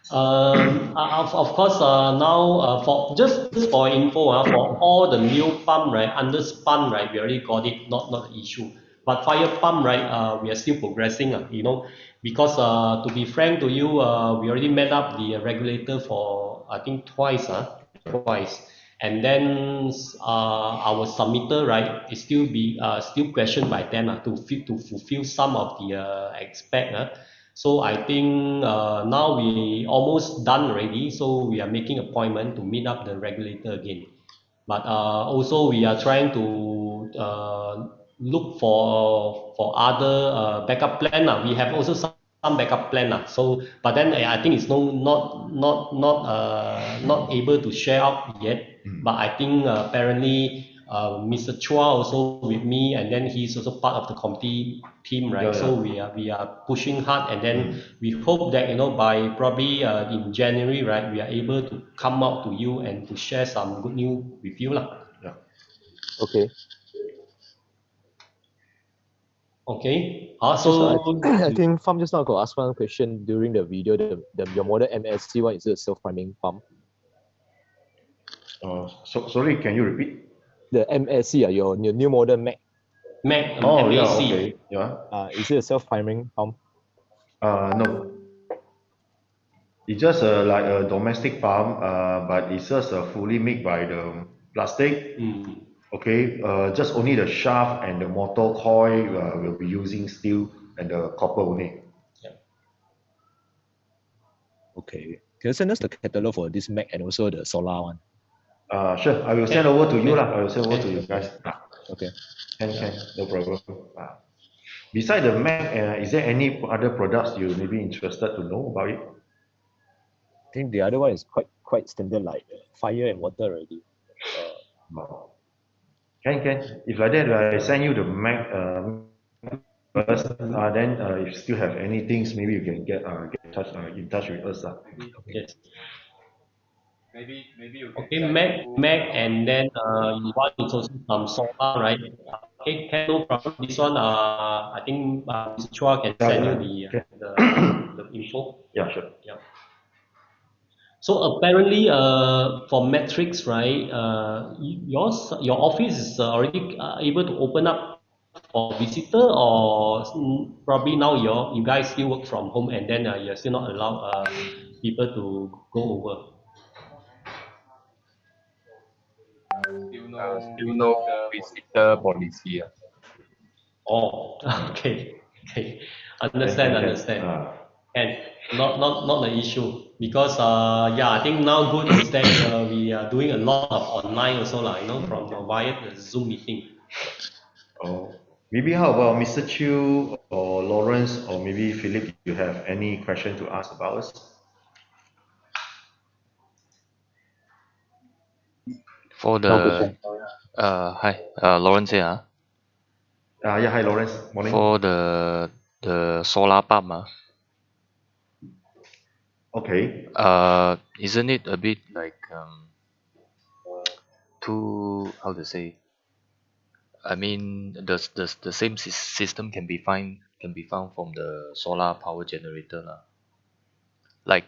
Of course, now for just for info, for all the new pump, right, under spun, right, we already got it, not an issue. But fire pump, right, we are still progressing, because to be frank to you, we already met up the regulator for I think twice, twice, and then our submitter, right, is still questioned by them to fulfill some of the aspect. So I think now we almost done already. So we are making appointment to meet up the regulator again. But also we are trying to look for other backup plan. We have also some backup plan. So but then I think it's not able to share out yet. But I think apparently Mr. Chua also with me, and then he's also part of the committee team, right? Yeah. So we are pushing hard, and then we hope that by probably in January, right, we are able to come out to you and to share some good news with you lah. Yeah. Okay. Okay. I think Farm just now got asked one question during the video. Your model MSC one, is it a self-priming pump? Sorry, can you repeat? The MSC, your new model Mac. MAC, Oh, yeah, MAC. okay. Yeah. Is it a self-priming pump? No. It's just like a domestic pump, but it's just fully made by the plastic. Okay, just only the shaft and the motor coil will be using steel and the copper only. Okay. Can you send us the catalog for this Mac and also the solar one? Sure, I will send over to you lah. I will send over to you guys. Okay. Can, no problem. Beside the Mac, is there any other products you may be interested to know about it? think the other one is quite standard, like fire and water already. Wow. Can. If like that, I send you the Mac first. Then if you still have any things, maybe you can get in touch with us. Yes. Okay, Mac, and then one is also from solar, right? Okay, can, no problem. This one, I think Mr. Chua can send you Okay. the info. Yeah, sure. Yeah. So apparently, for Matrix, right, your office is already able to open up for visitor, or probably now you guys still work from home, and then you're still not allowed people to go over. Still no visitor policy. Oh, okay, understand. And not the issue, because yeah, I think now good is that we are doing a lot of online also, like, from via the Zoom meeting. Oh, maybe how about Mr. Chew or Lawrence or maybe Philip? You have any question to ask about us? For the hi, Lawrence here. Yeah, hi Lawrence. Morning. For the solar pump, Okay. isn't it a bit like too, how to say? I mean, the same system can be found from the solar power generator lah. Like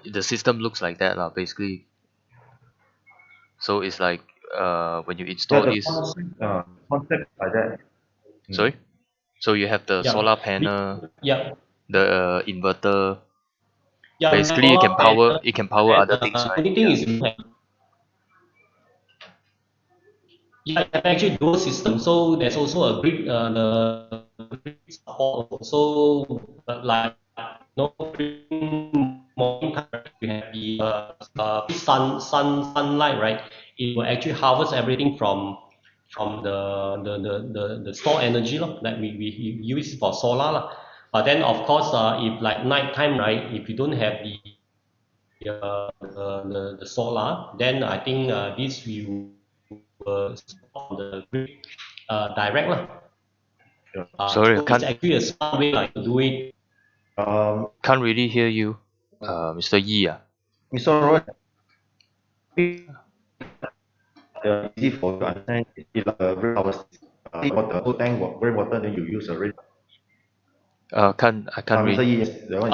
the system looks like that lah, basically. So it's like when you Yeah, install the this. concept like that. Sorry. So you have the Yeah. solar panel, Yeah. the inverter. Yeah, Basically, it can power other things, right? Only thing is, yeah, actually dual system. So there's also a grid, the grid support also, like, morning time we have the sunlight, right? It will actually harvest everything from the store energy that we use for solar lah. But then of course, if like night time, right? If you don't have the solar, then I think this will on the grid direct lah. Sorry, so it's actually a smart way to do it. Can't really hear you, Mr. Yi. Mr. Roy, easy for you to understand. It's like a rainwater, the whole tank rainwater, then you use a rain. I can't Mr. read. Yi, yes, the one.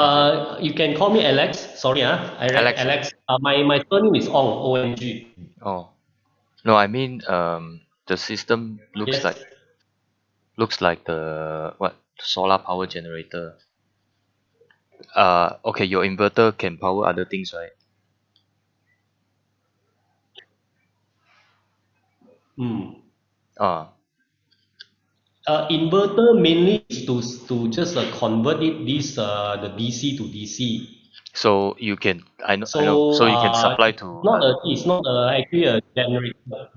You can call me Alex. Sorry, Alex. Alex. My surname is Ong, ONG. Oh, no, I mean the system looks Yes. like the solar power generator. Okay, your inverter can power other things, right? Inverter mainly is to just convert the DC to DC. So you can, I know. So So you can supply to. it's not actually a generator.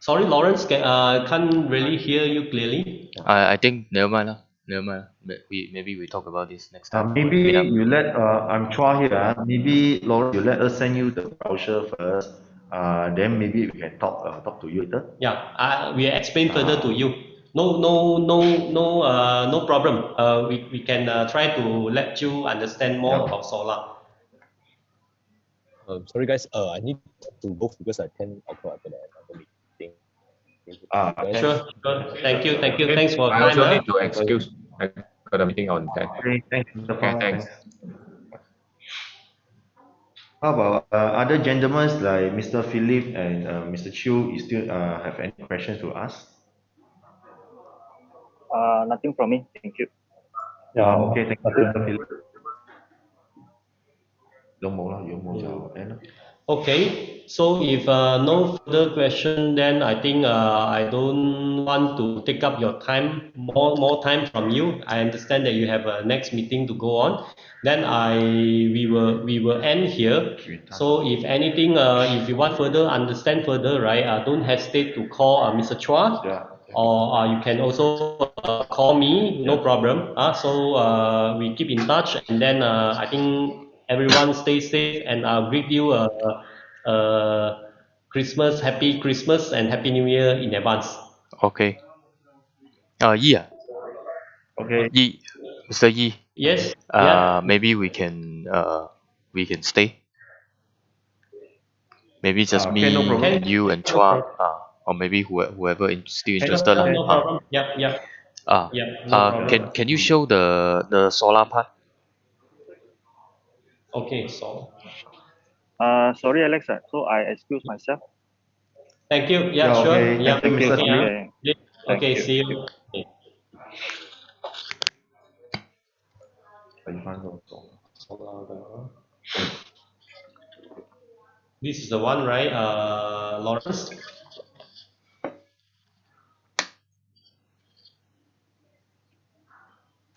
Sorry, Lawrence, can't really hear you clearly. I think never mind lah. Never mind. Maybe we talk about this next time. Maybe you let I'm Chua here. Maybe Laura, you let us send you the brochure first. Then maybe we can talk to you later. Yeah, we explain further to you. No problem. We can try to let you understand more about solar. Sorry guys, I need to go because at 10 o'clock I got another meeting. Sure. Thank you. Thanks for I your also time. need to excuse. I got a meeting on 10. Okay, thanks, Mr. Okay, Fang. thanks. How about other gentlemen like Mr. Philip and Mr. Chew? You still have any questions to ask? Nothing from me. Thank you. Okay, thank you, Mr. Philip. Okay, so if no further question, then I think I don't want to take up your time, more time from you. I understand that you have a next meeting to go on. Then we will end here. So if anything, if you want further understand further, right, don't hesitate to call Mr. Chua. or you can also call me, no problem. So we keep in touch, and then I think everyone stay safe, and I'll greet you happy Christmas and Happy New Year in advance. Okay. Yeah. Okay. Yi, Mr. Yi. Yes, yeah. Maybe we can stay. Maybe just Okay, no me, problem. Can, you, and no Chua. problem. Or maybe whoever still Can, interested lah. can, No problem. Yep, yep, yep, no problem. Can you show the solar part? Okay, so Sorry, Alex. So I excuse myself. thank you. Yeah, Yeah, sure. okay. Yeah, Thank you, Mr. okay. Smith. Okay. Thank Okay, you. see you. Okay. This is the one, right, Lawrence?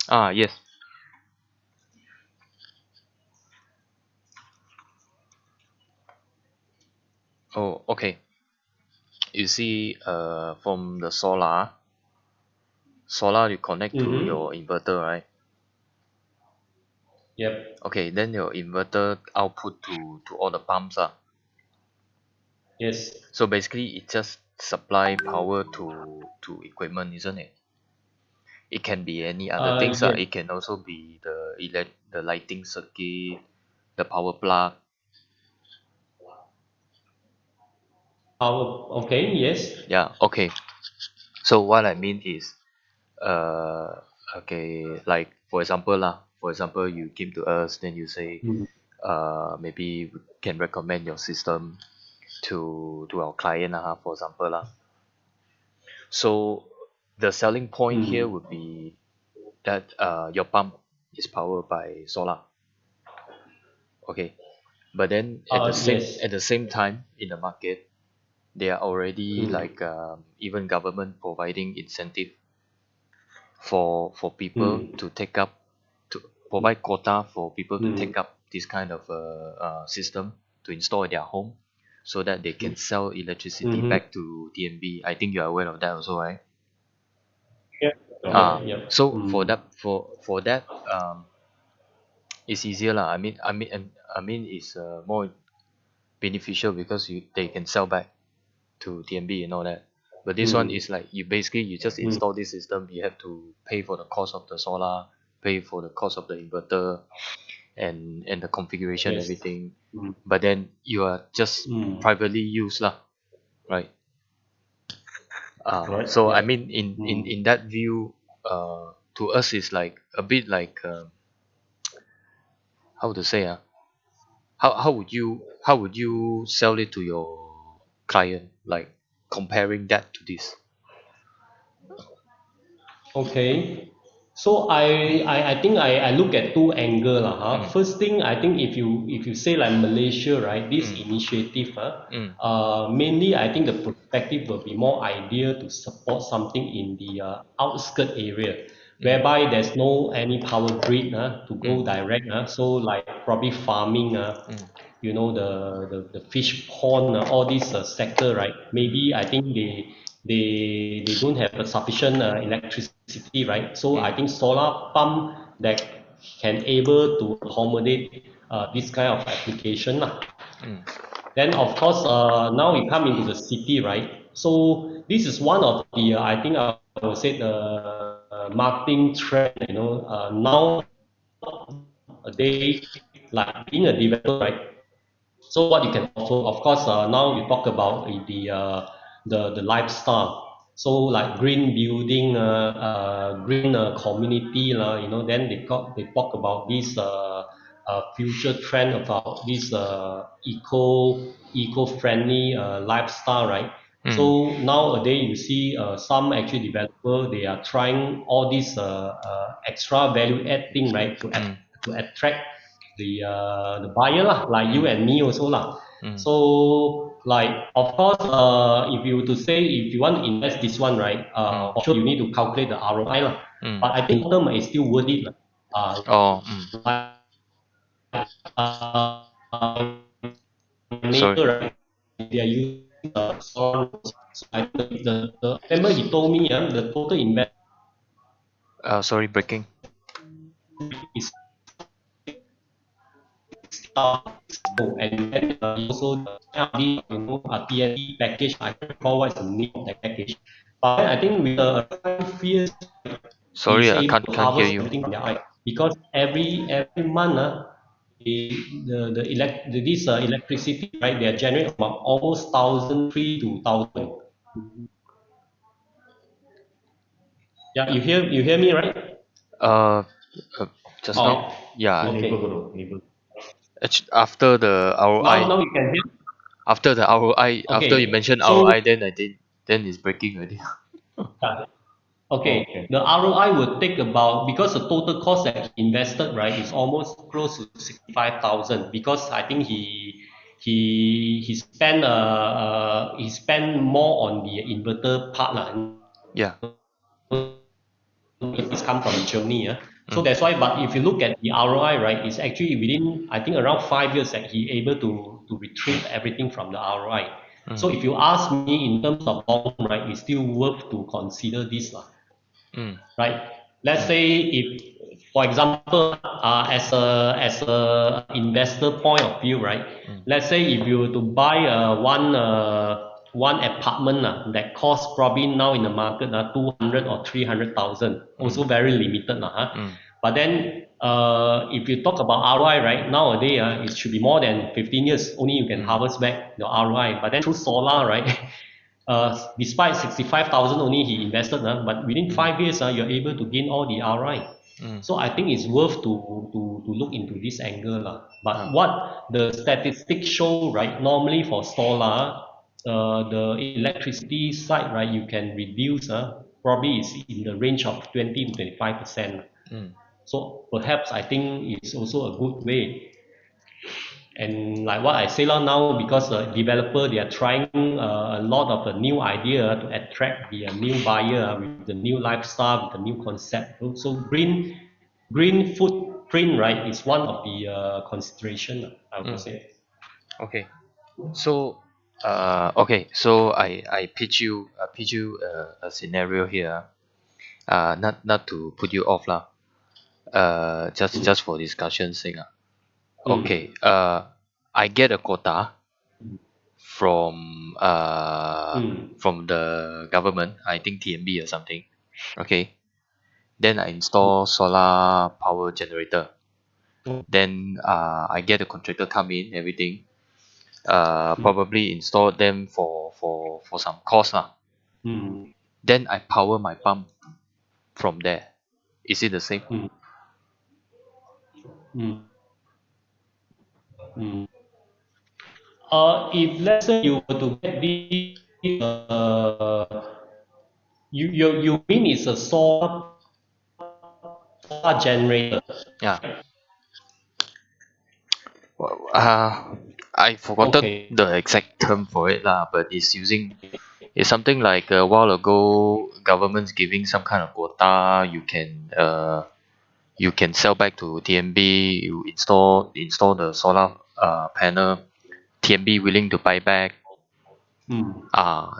Yes. Oh, okay. You see, from the solar you connect to your inverter, right? Yep. Okay, then your inverter output to all the pumps. Yes. So basically, it just supply power to equipment, isn't it? It can be any other things. Yes. It can also be the lighting circuit, the power plug. Okay. Yes. Yeah. Okay. So what I mean is, okay, like for example, you came to us, then you say, maybe we can recommend your system to our client, for example, So the selling point here would be that your pump is powered by solar. Okay, but then Yes. at the same time in the market, there are already like even government providing incentive for people to take up, to provide quota for people to take up this kind of system to install in their home, so that they can sell electricity back to DNB. I think you are aware of that also, right? Yep. So for that, it's easier lah. I mean it's more beneficial because they can sell back to DNB and all that. But this one is like you just install this system. You have to pay for the cost of the solar, pay for the cost of the inverter, and the configuration, Yes. everything. But then you are just privately used lah, right? Right. So I Yeah. mean in that view, to us it's like a bit like how to say how would you sell it to your client, like comparing that to this? Okay. So I think I look at two angle lah. First thing, I think if you say like Malaysia, right, this initiative, mainly I think the perspective will be more ideal to support something in the outskirt area, whereby there's no any power grid to go direct. So like probably farming, the fish pond, all this sector, right? Maybe I think they don't have a sufficient electricity, right? So I think solar pump that can able to accommodate this kind of application lah. Then of course now we come into the city, right? So this is one of the I think I would say the marketing trend. Now a day, like being a developer, right? So what you can offer, of course, now we talk about the lifestyle. So like green building, green community, then they talk about this future trend about this eco-friendly lifestyle, right? So nowadays you see some actually developer, they are trying all this extra value add thing, right, to attract the buyer lah, like you and me also lah. So like of course if you to say if you want to invest this one, right, for sure you need to calculate the ROI lah. But I think long term is still worth it lah. Like uh, Sorry. neighbor, right, they are using solar So the remember he told me the total investment Sorry, breaking. is and then also the TNT package. I don't recall what's the name of that package. But I think with the 5 years, Sorry, he's I able to can't hear harvest you. everything from the eye because every month this electricity, right, they are generating about almost 1,003 to 1,000. Yeah, you hear me, right? Uh, just now, Oh, yeah. okay. After the ROI, Now you can hear. after the ROI, after you Okay, mentioned so ROI, then it's breaking already. uh, okay, the ROI would take about because the total cost that he invested, right, is almost close to 65,000 because I think he spent more on the inverter part lah. Yeah. It's come from Germany. So Mm. that's why, but if you look at the ROI, right, it's actually within, I think, around 5 years that he able to retrieve everything from the ROI. So if you ask me in terms of long, right, it's still worth to consider this, Mm. right? Let's say if, for example, as a investor point of view, right? Let's say if you were to buy one apartment that costs probably now in the market 200 or 300,000, also very limited But then if you talk about ROI, right, nowadays it should be more than 15 years only you can harvest back your ROI. But then through solar, right? Despite 65,000 only he invested, but within 5 years, you're able to gain all the ROI. So I think it's worth to look into this angle. But what the statistics show, right, normally for solar, the electricity side, right, you can reduce, probably is in the range of 20 to 25%. So perhaps I think it's also a good way. And like what I say now, because the developer, they are trying a lot of a new idea to attract the new buyer with the new lifestyle, with the new concept. So green footprint, right, is one of the consideration, I would say. Okay. So, so I pitch you a scenario here. Not to put you off lah. Just for discussion's sake. Okay. I get a quota from the government. I think TMB or something. Okay. Then I install solar power generator. Then I get a contractor come in, everything. Probably install them for some cost lah. Then I power my pump from there. Is it the same? If let's say you were to get the you mean it's a solar generator? Yeah. Well, I forgotten Okay. the exact term for it lah, but it's something like a while ago government's giving some kind of quota. You can sell back to TMB. You install the solar panel. TMB willing to buy back.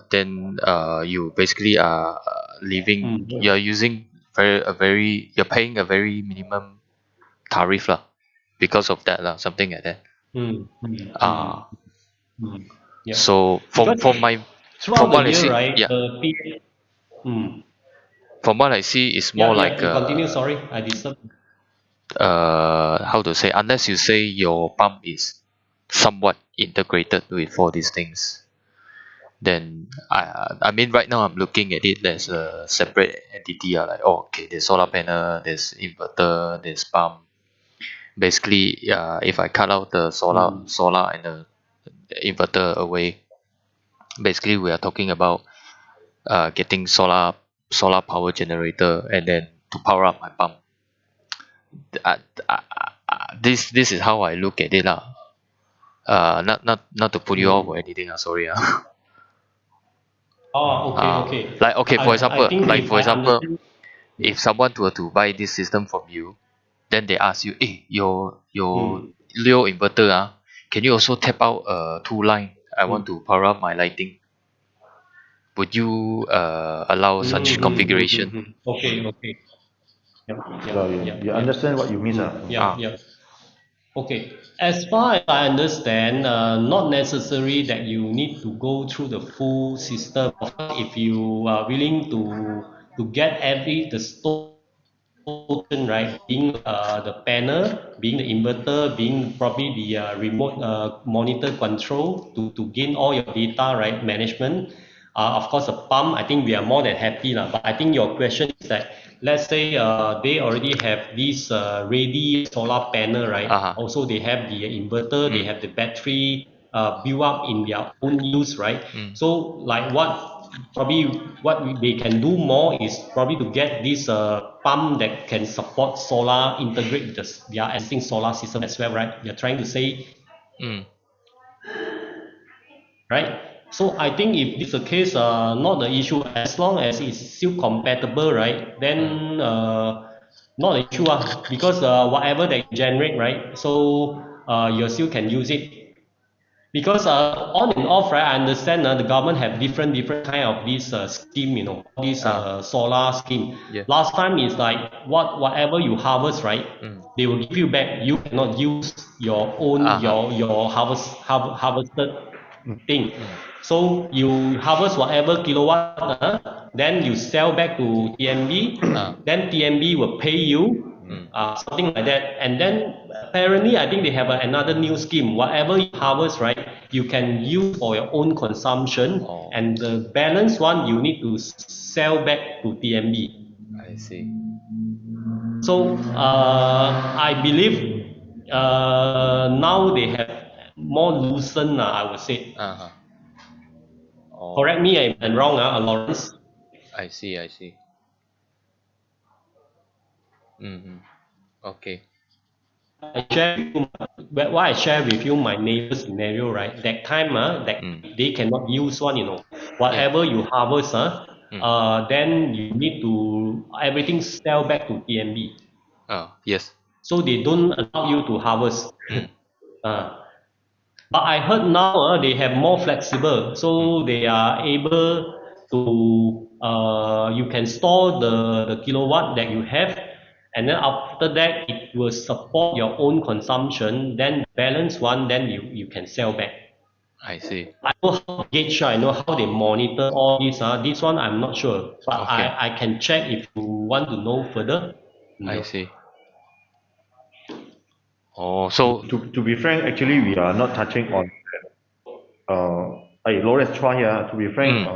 Then you basically are living. You're using you're paying a very minimum tariff lah, because of that lah, something like that. Yeah. So Because from throughout the what I year, see, right? yeah, from what I see, it's more like You continue. Sorry, I disturbed. how to say, unless you say your pump is somewhat integrated with all these things, then I mean right now I'm looking at it as a separate entity. Like, oh, okay, there's solar panel, there's inverter, there's pump. Basically, if I cut out the solar and the inverter away, basically we are talking about getting solar power generator and then to power up my pump. This is how I look at it lah. Not to put you off or anything. Sorry. Oh, okay. Like, okay, I think if for I example, understand. if someone were to buy this system from you, then they ask you, hey, your Leo inverter, can you also tap out two line? I want to power up my lighting. would you allow such configuration? Okay, okay. Yeah, So you understand what you mean, sir? yeah, Ah. yeah. Okay, as far as I understand, not necessary that you need to go through the full system. Of course, if you are willing to get the token, right, being the panel, being the inverter, being probably the remote monitor control to gain all your data, right, management. Of course, a pump, I think we are more than happy lah. But I think your question is that, let's say they already have this ready solar panel, right? Also, they have the inverter, they have the battery built up in their own use, right? So, like they can do more is probably to get this pump that can support solar, integrate with their existing solar system as well, right? You're trying to say, right? So I think if this is the case, not the issue, as long as it's still compatible, right? Then not an issue, because whatever they generate, right? So you still can use it. Because on and off, right? I understand the government have different kind of this scheme, this solar scheme. Yeah. Last time is like whatever you harvest, right? They will give you back. You cannot use your own your harvested thing. So you harvest whatever kilowatt, then you sell back to TMB. Then TMB will pay you. Something like that. And then apparently, I think they have another new scheme. Whatever you harvest, right, you can use for your own consumption, and the balance one you need to sell back to TMB. I see. So I believe now they have more loosened, I would say. Correct me if I'm wrong, Lawrence. I see. Okay. I share with you my neighbor's scenario, right? That time, they cannot use one, Whatever you harvest, then you need to everything sell back to TMB. Yes. So they don't allow you to harvest. But I heard now they have more flexible, so they are able to you can store the kilowatt that you have, and then after that it will support your own consumption. Then balance one, then you can sell back. I see. I know how to gauge, I know how they monitor all this. This one I'm not sure, but Okay. I can check if you want to know further. I see. Oh, so To be frank, actually we are not touching on Lawrence Chua here. To be frank,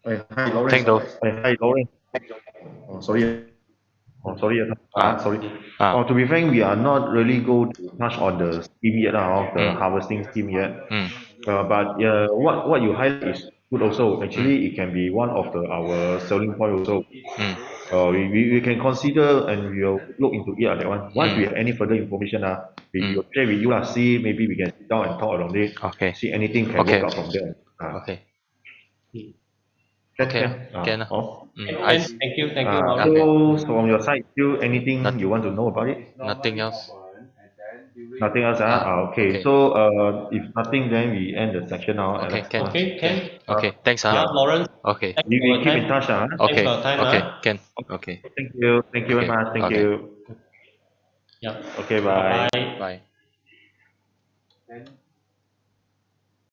Hi, Lawrence. Thank you. hi Lawrence. Sorry. Sorry. To be frank, we are not really going to touch on the scheme yet, of the harvesting scheme yet. But what you highlight is good also. Actually, it can be one of our selling point also. We can consider and we'll look into it that one. Once we have any further information, we will share with you. See, maybe we can sit down and talk around it. Okay. See anything can Okay. work out from there. Okay. Can. Can. Thank you, So from your side, still anything you want to know about it? Nothing else. Nothing else, okay. Okay. So if nothing, then we end the section now. Okay, Alex. can. Okay. Okay, thanks. Lawrence. Okay. Thank you for We your keep time. in touch. Okay. Thanks for your time, Okay, can. Okay. Thank you. Thank you very Okay. much. Thank Okay. you. Yeah. Okay, bye. Bye. Bye.